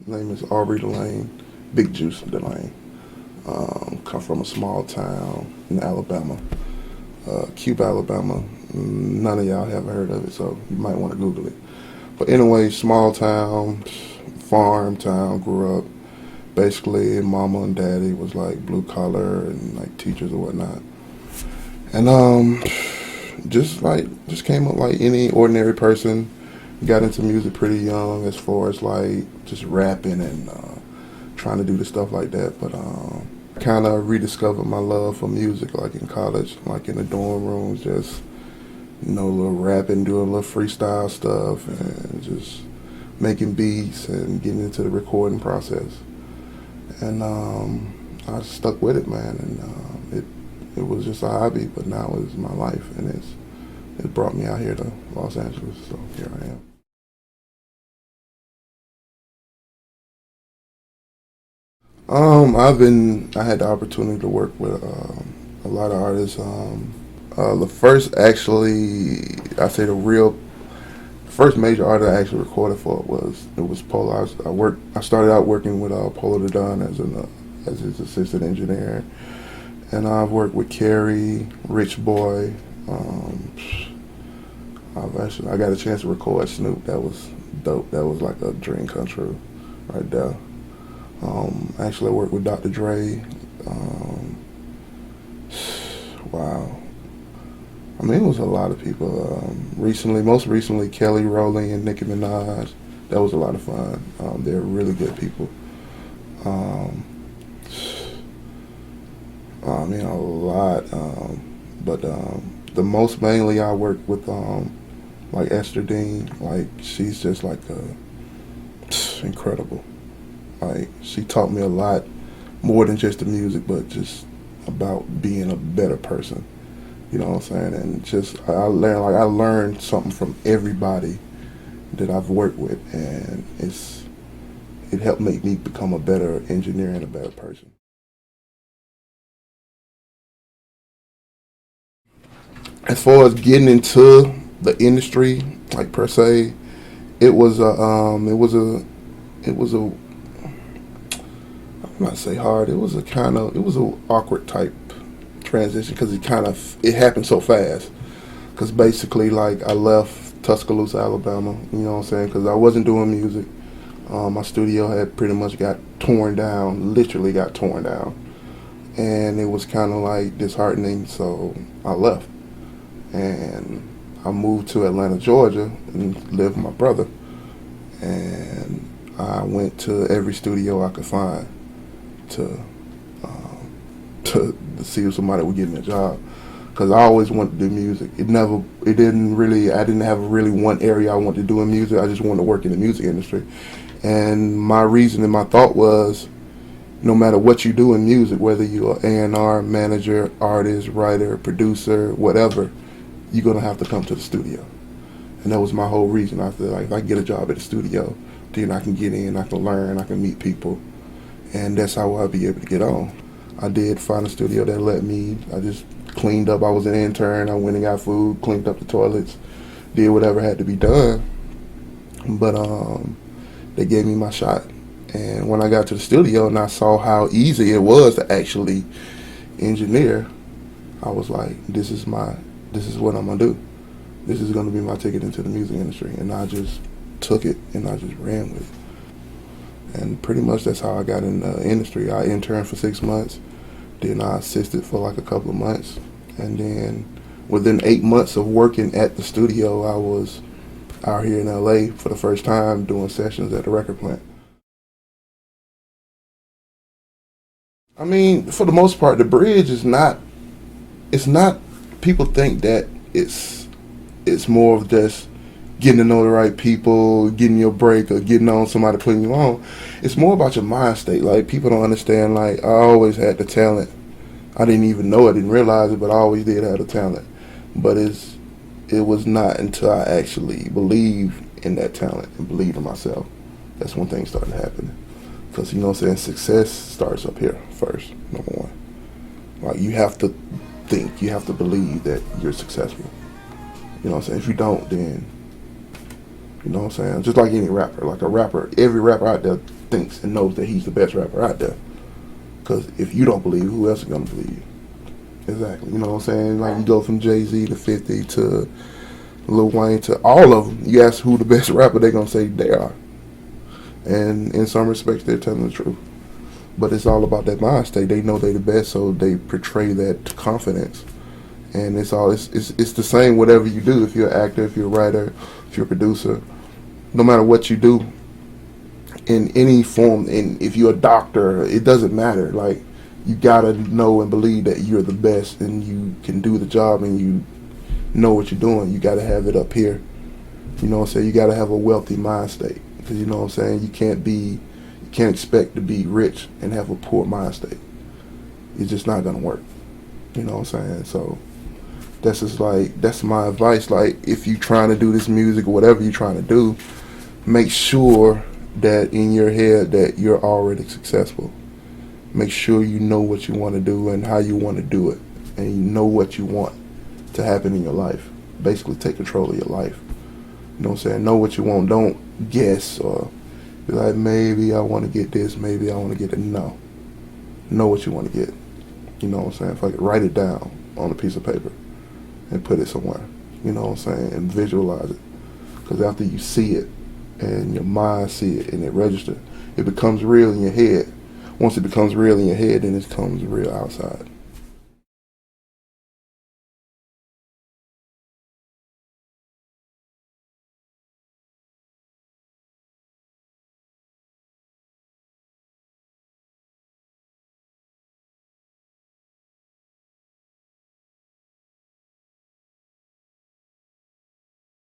Name is Aubry Delaine, Big Juice Delaine. Come from a small town in Alabama, Cuba, Alabama. None of y'all have heard of it, so you might want to Google it. But anyway, small town, farm town. Grew up. Basically, mama and daddy was like blue collar and like teachers or whatnot. And just came up like any ordinary person. Got into music pretty young, as far as like just rapping and trying to do the stuff like that. But kind of rediscovered my love for music like in college, like in the dorm rooms, just a little rapping, doing a little freestyle stuff, and just making beats and getting into the recording process. And I stuck with it, man. And it was just a hobby, but now it's my life, and it brought me out here to Los Angeles. So here I am. I had the opportunity to work with a lot of artists. The first, actually, I say the real first major artist I actually recorded for was Polo. I started out working with Polo the Don as his assistant engineer, and I've worked with Carrie, Rich Boy. I got a chance to record Snoop. That was dope. That was like a dream come true, right there. Actually, I worked with Dr. Dre. Wow. I mean, it was a lot of people. Most recently, Kelly Rowland and Nicki Minaj. That was a lot of fun. They're really good people. I mean, a lot. But the most mainly I worked with like Esther Dean. Like, she's just like incredible. Like, she taught me a lot more than just the music, but just about being a better person. You know what I'm saying? And just I learned something from everybody that I've worked with, and it helped make me become a better engineer and a better person. As far as getting into the industry, like per se, it was a I'm not say hard. It was a awkward type transition because it happened so fast. Because basically, like, I left Tuscaloosa, Alabama. You know what I'm saying? Because I wasn't doing music. My studio had pretty much got torn down, literally got torn down, and it was kind of like disheartening. So I left, and I moved to Atlanta, Georgia, and lived with my brother. And I went to every studio I could find to to see if somebody would give me a job, because I always wanted to do music. I didn't have really one area I wanted to do in music. I just wanted to work in the music industry. And my reason and my thought was, no matter what you do in music, whether you're an A&R, manager, artist, writer, producer, whatever, you're going to have to come to the studio. And that was my whole reason. I feel like if I get a job at the studio, then I can get in, I can learn, I can meet people. And that's how I'll be able to get on. I did find a studio that let me. I just cleaned up. I was an intern. I went and got food, cleaned up the toilets, did whatever had to be done. But they gave me my shot. And when I got to the studio and I saw how easy it was to actually engineer, I was like, this is what I'm gonna do. This is gonna be my ticket into the music industry. And I just took it and I just ran with it. And pretty much that's how I got in the industry. I interned for 6 months, then I assisted for like a couple of months, and then within 8 months of working at the studio, I was out here in LA for the first time doing sessions at the record plant. I mean, for the most part, the bridge is not. It's not. People think that it's more of just getting to know the right people, getting your break, or getting on somebody putting you on. It's more about your mind state. Like, people don't understand. Like, I always had the talent. I didn't even know it, didn't realize it, but I always did have the talent. But it was not until I actually believed in that talent and believed in myself, that's when things started happening. Because, you know what I'm saying, success starts up here first, number one. Like, you have to think, you have to believe that you're successful. You know what I'm saying? If you don't, then You know what I'm saying? Just like any rapper. Like a rapper, every rapper out there thinks and knows that he's the best rapper out there. Because if you don't believe, who else is going to believe you? Exactly. You know what I'm saying? Like you go from Jay-Z to 50 to Lil Wayne to all of them. You ask who the best rapper, they're going to say they are. And in some respects, they're telling the truth. But it's all about that mind state. They know they're the best, so they portray that confidence. And it's the same whatever you do. If you're an actor, if you're a writer, if you're a producer, no matter what you do, in any form, and if you're a doctor, it doesn't matter. Like, you gotta know and believe that you're the best and you can do the job and you know what you're doing. You gotta have it up here. You know what I'm saying? You gotta have a wealthy mind state. Because you know what I'm saying? You can't expect to be rich and have a poor mind state. It's just not gonna work. You know what I'm saying? So that's my advice. Like, if you're trying to do this music or whatever you're trying to do, make sure that in your head that you're already successful. Make sure you know what you want to do and how you want to do it, and you know what you want to happen in your life. Basically, take control of your life. You know what I'm saying? Know what you want. Don't guess or be like, maybe I want to get this, maybe I want to get it. No. Know what you want to get. You know what I'm saying? If I could write it down on a piece of paper and put it somewhere. You know what I'm saying? And visualize it. Because after you see it and your mind see it and it registers, it becomes real in your head. Once it becomes real in your head, then it becomes real outside.